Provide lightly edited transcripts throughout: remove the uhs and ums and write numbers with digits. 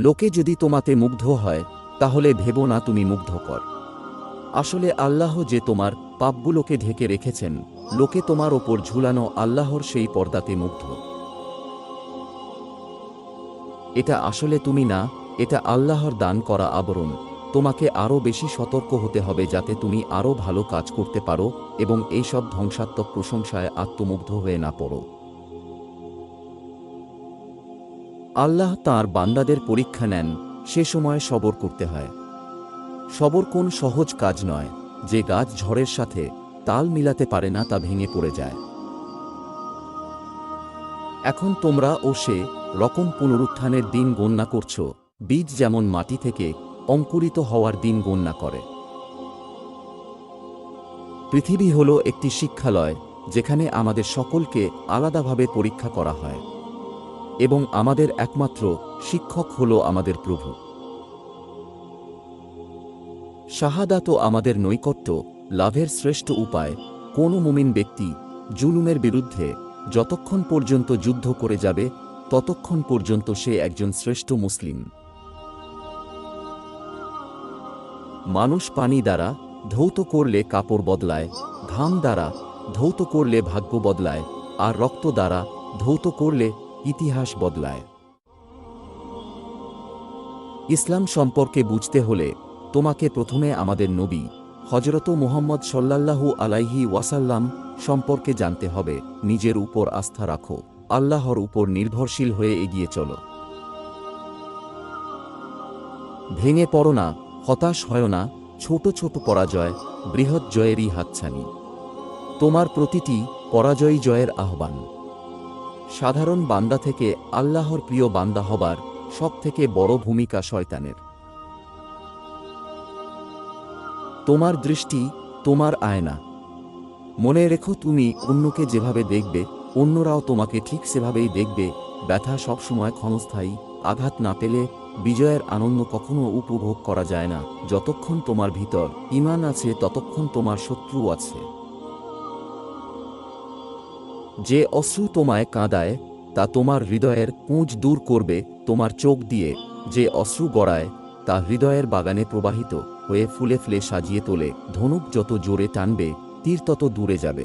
লোকে যদি তোমাতে মুগ্ধ হয় তাহলে ভেবো না তুমি মুগ্ধকর। আসলে আল্লাহ যে তোমার পাপগুলোকে ঢেকে রেখেছেন, লোকে তোমার ওপর ঝুলানো আল্লাহর সেই পর্দাতে মুগ্ধ। এটা আসলে তুমি না, এটা আল্লাহর দান করা আবরণ। তোমাকে আরও বেশি সতর্ক হতে হবে যাতে তুমি আরও ভালো কাজ করতে পারো এবং এইসব ধ্বংসাত্মক প্রশংসায় আত্মমুগ্ধ হয়ে না পড়ো। আল্লাহ তাঁর বান্দাদের পরীক্ষা নেন, সে সময় সবর করতে হয়। সবর কোন সহজ কাজ নয়। যে গাছ ঝড়ের সাথে তাল মিলাতে পারে না তা ভেঙে পড়ে যায়। এখন তোমরা ও সে রকম পুনরুত্থানের দিন গণনা করছ, বীজ যেমন মাটি থেকে অঙ্কুরিত হওয়ার দিন গণনা করে। পৃথিবী হল একটি শিক্ষালয় যেখানে আমাদের সকলকে আলাদাভাবে পরীক্ষা করা হয় এবং আমাদের একমাত্র শিক্ষক হল আমাদের প্রভু। শাহাদাত আমাদের নৈকট্য লাভের শ্রেষ্ঠ উপায়। কোন মুমিন ব্যক্তি জুলুমের বিরুদ্ধে যতক্ষণ পর্যন্ত যুদ্ধ করে যাবে ততক্ষণ পর্যন্ত সে একজন শ্রেষ্ঠ মুসলিম। মানুষ পানি দ্বারা ধৌত করলে কাপড় বদলায়, ঘাম দ্বারা ধৌত করলে ভাগ্য বদলায়, আর রক্ত দ্বারা ধৌত করলে ইতিহাস বদলায়। ইসলাম সম্পর্কে বুঝতে হলে তোমাকে প্রথমে আমাদের নবী হযরত মুহাম্মদ সাল্লাল্লাহু আলাইহি ওয়াসাল্লাম সম্পর্কে জানতে হবে। নিজের উপর আস্থা রাখো, আল্লাহর উপর নির্ভরশীল হয়ে এগিয়ে চলো। ভেঙে পড়ো না, হতাশ হয় না। ছোট ছোট পরাজয় বৃহৎ জয়েরই হাতছানি। তোমার প্রতিটি পরাজয়ই জয়ের আহ্বান। সাধারণ বান্দা থেকে আল্লাহর প্রিয় বান্দা হবার সবথেকে বড় ভূমিকা শয়তানের। তোমার দৃষ্টি তোমার আয়না। মনে রেখো, তুমি অন্যকে যেভাবে দেখবে অন্যরাও তোমাকে ঠিক সেভাবেই দেখবে। ব্যথা সবসময় ক্ষণস্থায়ী। আঘাত না পেলে বিজয়ের আনন্দ কখনো উপভোগ করা যায় না। যতক্ষণ তোমার ভিতর ঈমান আছে ততক্ষণ তোমার শত্রু আছে। যে অশ্রু তোমায় কাঁদায় তা তোমার হৃদয়ের কুঁজ দূর করবে তোমার চোখ দিয়ে। যে অশ্রু গড়ায় তা হৃদয়ের বাগানে প্রবাহিত হয়ে ফুলে ফুলে সাজিয়ে তোলে। ধনুক যত জোরে টানবে তীর তত দূরে যাবে।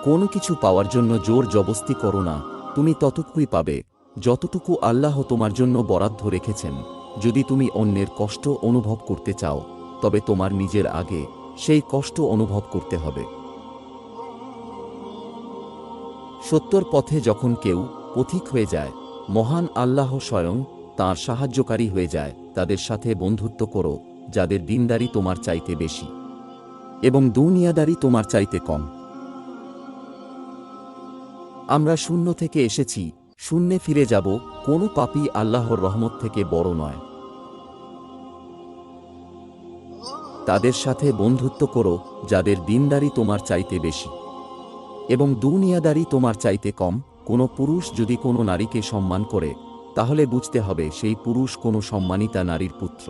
কোনো কিছু পাওয়ার জন্য জোর জবস্তি করো না, তুমি ততটুকুই পাবে যতটুকু আল্লাহ তোমার জন্য বরাদ্দ রেখেছেন। যদি তুমি অন্যের কষ্ট অনুভব করতে চাও তবে তোমার নিজের আগে সেই কষ্ট অনুভব করতে হবে। সত্যর পথে যখন কেউ পথিক হয়ে যায়, মহান আল্লাহ স্বয়ং তাঁর সাহায্যকারী হয়ে যায়। তাদের সাথে বন্ধুত্ব করো যাদের দিনদারি তোমার চাইতে বেশি এবং দুনিয়াদারি তোমার চাইতে কম। আমরা শূন্য থেকে এসেছি, শূন্যে ফিরে যাব। কোনো পাপী আল্লাহর রহমত থেকে বড় নয়। তাদের সাথে বন্ধুত্ব করো যাদের দিনদারি তোমার চাইতে বেশি এবং দুনিয়াদারি তোমার চাইতে কম। কোনো পুরুষ যদি কোনো নারীকে সম্মান করে তাহলে বুঝতে হবে সেই পুরুষ কোনো সম্মানিতা নারীর পুত্র।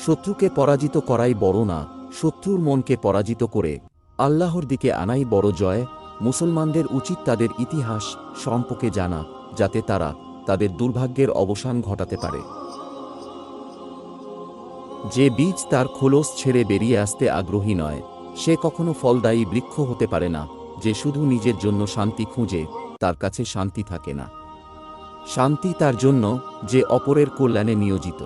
শত্রুকে পরাজিত করাই বড় না, শত্রুর মনকে পরাজিত করে আল্লাহর দিকে আনাই বড় জয়। মুসলমানদের উচিত তাদের ইতিহাস সম্পর্কে জানা যাতে তারা তাদের দুর্ভাগ্যের অবসান ঘটাতে পারে। যে বীজ তার খোলস ছেড়ে বেরিয়ে আসতে আগ্রহী নয় সে কখনো ফলদায়ী বৃক্ষ হতে পারে না। যে শুধু নিজের জন্য শান্তি খুঁজে তার কাছে শান্তি থাকে না। শান্তি তার জন্য যে অপরের কল্যাণে নিয়োজিত।